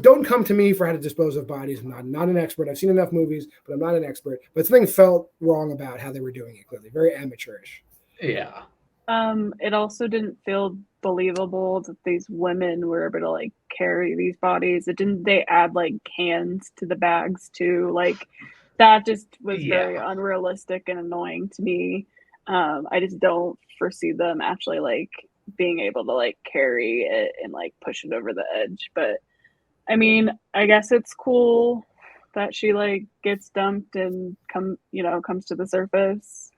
don't come to me for how to dispose of bodies. I'm not an expert. I've seen enough movies, but I'm not an expert. But something felt wrong about how they were doing it. Clearly, very amateurish. Yeah. It also didn't feel believable that these women were able to like carry these bodies. They add like cans to the bags too. Like that just was very unrealistic and annoying to me. I just don't foresee them actually like being able to like carry it and like push it over the edge. But I mean, I guess it's cool that she like gets dumped and comes to the surface.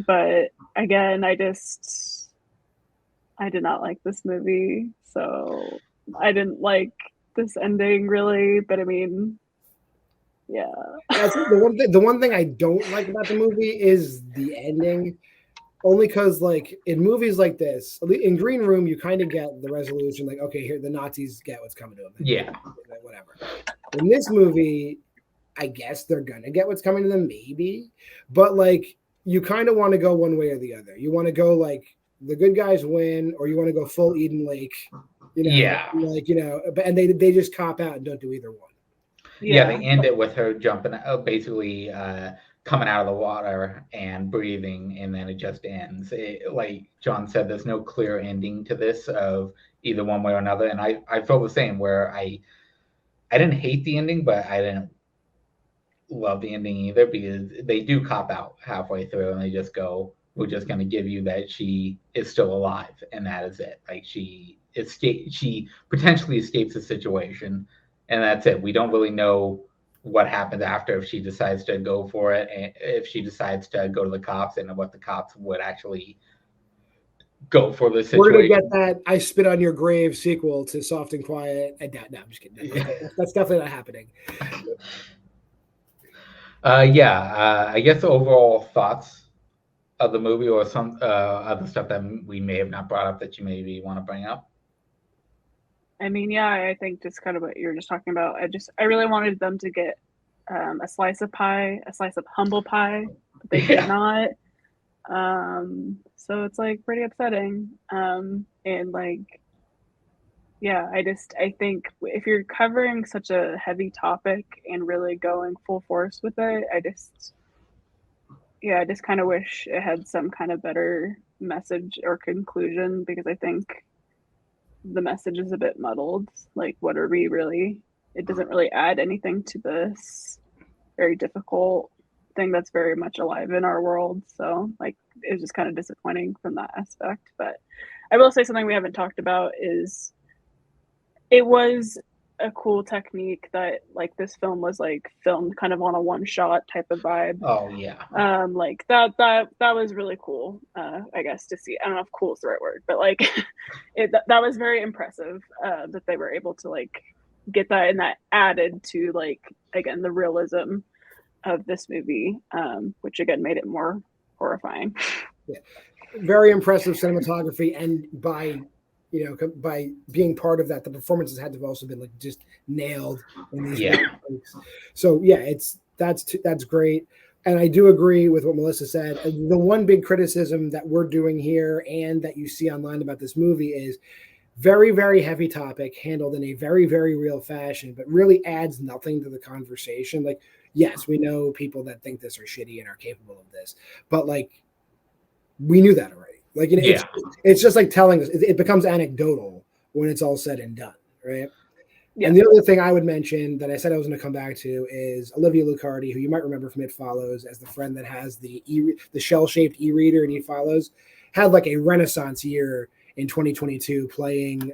But again, I did not like this movie, so I didn't like this ending really. But I mean, yeah. The one thing I don't like about the movie is the ending. Only because, like, in movies like this, in Green Room, you kind of get the resolution, like, okay, here the Nazis get what's coming to them. Yeah. Whatever. In this movie, I guess they're gonna get what's coming to them, maybe. But like, you kind of want to go one way or the other. You want to go like the good guys win, or you want to go full Eden Lake. Yeah. Like and they just cop out and don't do either one. Yeah, they end it with her jumping, basically coming out of the water and breathing, and then it just ends. Like John said, there's no clear ending to this of either one way or another. And I felt the same, where I didn't hate the ending, but I didn't love the ending either, because they do cop out halfway through and they just go, we're just going to give you that she is still alive, and that is it. Like she potentially escapes the situation, and that's it. We don't really know what happens after, if she decides to go for it, and if she decides to go to the cops, and what the cops would actually go for the situation. We're gonna get that I Spit on Your Grave sequel to Soft and Quiet. And no, I'm just kidding. That's definitely not happening. I guess overall thoughts of the movie, or some other stuff that we may have not brought up that you maybe want to bring up. I mean, yeah, I think just kind of what you were just talking about. I really wanted them to get a slice of humble pie, but they did not. So it's like pretty upsetting. And like, yeah, I think if you're covering such a heavy topic and really going full force with it, I just kind of wish it had some kind of better message or conclusion, because I think the message is a bit muddled. Like, what are we really? It doesn't really add anything to this very difficult thing that's very much alive in our world. So, like, it's just kind of disappointing from that aspect. But I will say something we haven't talked about is it was a cool technique that, like, this film was like filmed kind of on a one shot type of vibe. Oh yeah. Like that was really cool. I guess to see. I don't know if cool is the right word, but like that was very impressive that they were able to like get that, and that added to, like, again, the realism of this movie, which again made it more horrifying. Yeah. Very impressive cinematography, and by being part of that, the performances had to have also been like just nailed in these weeks. So yeah, that's great. And I do agree with what Melissa said. The one big criticism that we're doing here and that you see online about this movie is very, very heavy topic handled in a very, very real fashion, but really adds nothing to the conversation. Like, yes, we know people that think this are shitty and are capable of this, but like, we knew that already. Like, it's just like telling us, it becomes anecdotal when it's all said and done, right? Yeah. And the other thing I would mention that I said I was going to come back to is Olivia Lucardi, who you might remember from It Follows as the friend that has the shell-shaped e-reader in It Follows, had like a renaissance year in 2022 playing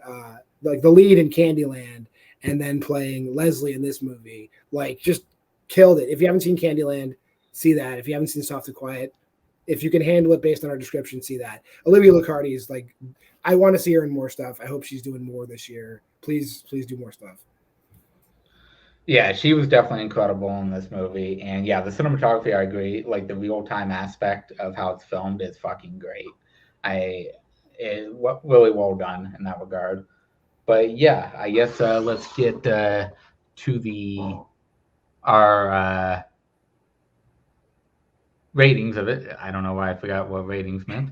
like the lead in Candyland, and then playing Leslie in this movie. Like, just killed it. If you haven't seen Candyland, see that. If you haven't seen Soft and Quiet, if you can handle it based on our description, see that. Olivia Lucardi is like, I want to see her in more stuff. I hope she's doing more this year. Please do more stuff. Yeah, she was definitely incredible in this movie. And yeah, the cinematography, I agree. Like the real-time aspect of how it's filmed is fucking great. Really well done in that regard. But yeah, I guess let's get to our ratings of it. I don't know why I forgot what ratings meant.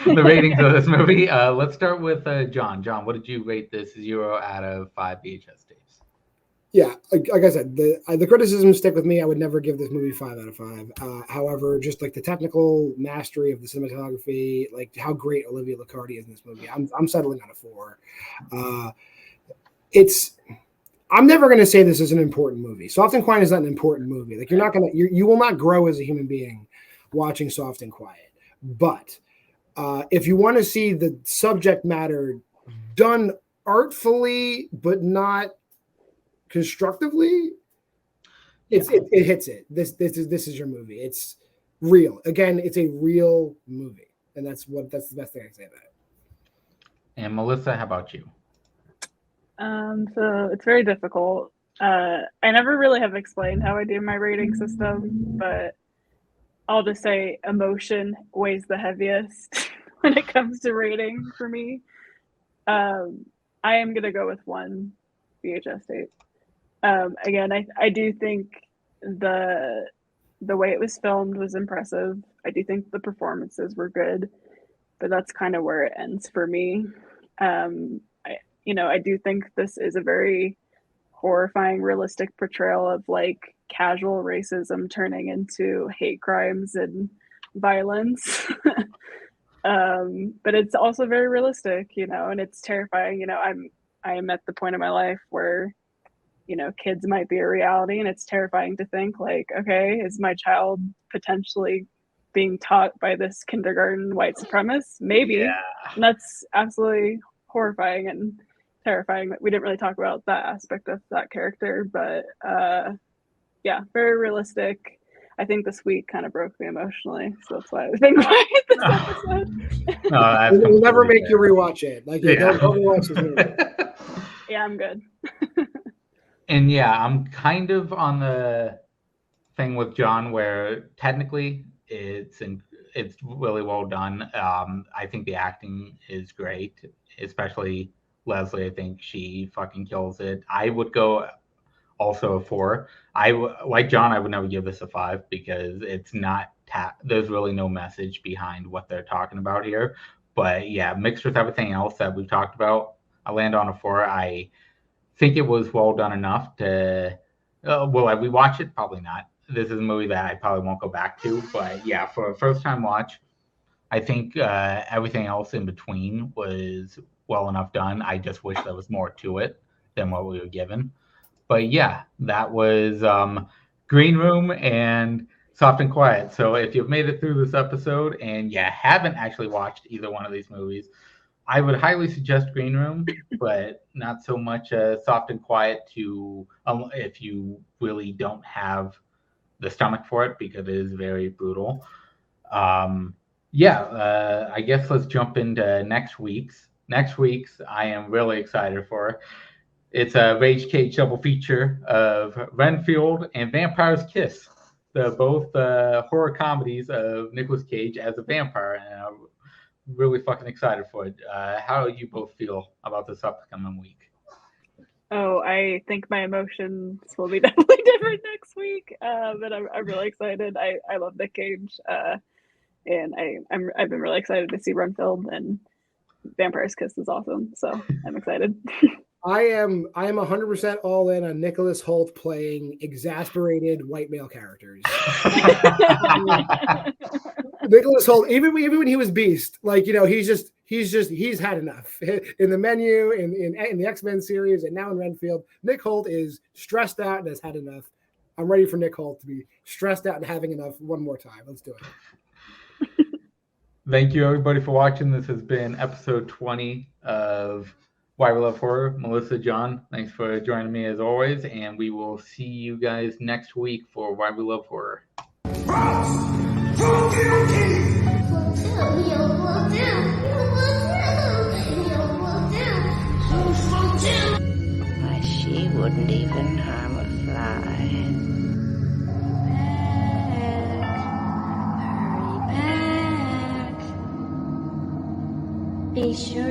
The ratings of this movie. Let's start with John. John, what did you rate this 0 out of 5 VHS tapes? Yeah, like I said, the criticisms stick with me. I would never give this movie 5 out of 5. However, just like the technical mastery of the cinematography, like how great Olivia Lucardi is in this movie, I'm settling on a 4. I'm never going to say this is an important movie. Soft and Quiet is not an important movie. Like you will not grow as a human being watching Soft and Quiet. But if you want to see the subject matter done artfully but not constructively, it hits it. This is your movie. It's real. Again, it's a real movie, and that's the best thing I can say about it. And Melissa, how about you? So it's very difficult. I never really have explained how I do my rating system, but I'll just say emotion weighs the heaviest when it comes to rating for me. I am gonna go with 1 VHS tape. Again, I do think the way it was filmed was impressive. I do think the performances were good, but that's kind of where it ends for me. I do think this is a very horrifying, realistic portrayal of like casual racism turning into hate crimes and violence. But it's also very realistic, and it's terrifying. I am at the point in my life where kids might be a reality, and it's terrifying to think like, okay, is my child potentially being taught by this kindergarten white supremacist? Maybe. Yeah. And that's absolutely horrifying and terrifying. We didn't really talk about that aspect of that character, but yeah, very realistic. I think this week kind of broke me emotionally, so that's why I was being quiet this episode. No, we'll never make you rewatch it. Like, don't rewatch this movie. Yeah, I'm good. And yeah, I'm kind of on the thing with John where technically it's really well done. I think the acting is great, especially Leslie. I think she fucking kills it. I would go also a 4. Like John, I would never give this a 5 because it's not there's really no message behind what they're talking about here. But yeah, mixed with everything else that we've talked about, I land on a 4. I think it was well done enough to will I rewatch it? Probably not. This is a movie that I probably won't go back to, but yeah, for a first time watch, I think everything else in between was well enough done. I just wish there was more to it than what we were given. But yeah, that was Green Room and Soft and Quiet. So if you've made it through this episode and you haven't actually watched either one of these movies, I would highly suggest Green Room, but not so much Soft and Quiet if you really don't have the stomach for it, because it is very brutal. I guess let's jump into next week's. Next week's I am really excited for. It's a Rage Cage double feature of Renfield and Vampire's Kiss. They're both horror comedies of Nicolas Cage as a vampire, and I'm really fucking excited for it. How do you both feel about this upcoming week? Oh, I think my emotions will be definitely different next week, but I'm really excited. I love Nick Cage, and I've been really excited to see Renfield, and Vampire's Kiss is awesome, so I'm excited. I am 100% all in on Nicholas Hoult playing exasperated white male characters. Nicholas Hoult, even when he was Beast, like, he's had enough in the Menu, in the X-Men series, and now in Renfield. Nick Hoult is stressed out and has had enough. I'm ready for Nick Hoult to be stressed out and having enough one more time. Let's do it. Thank you, everybody, for watching. This has been episode 20 of Why We Love Horror. Melissa, John, thanks for joining me as always, and we will see you guys next week for Why We Love Horror. Why, she wouldn't even harm a fly. Hurry back. Be sure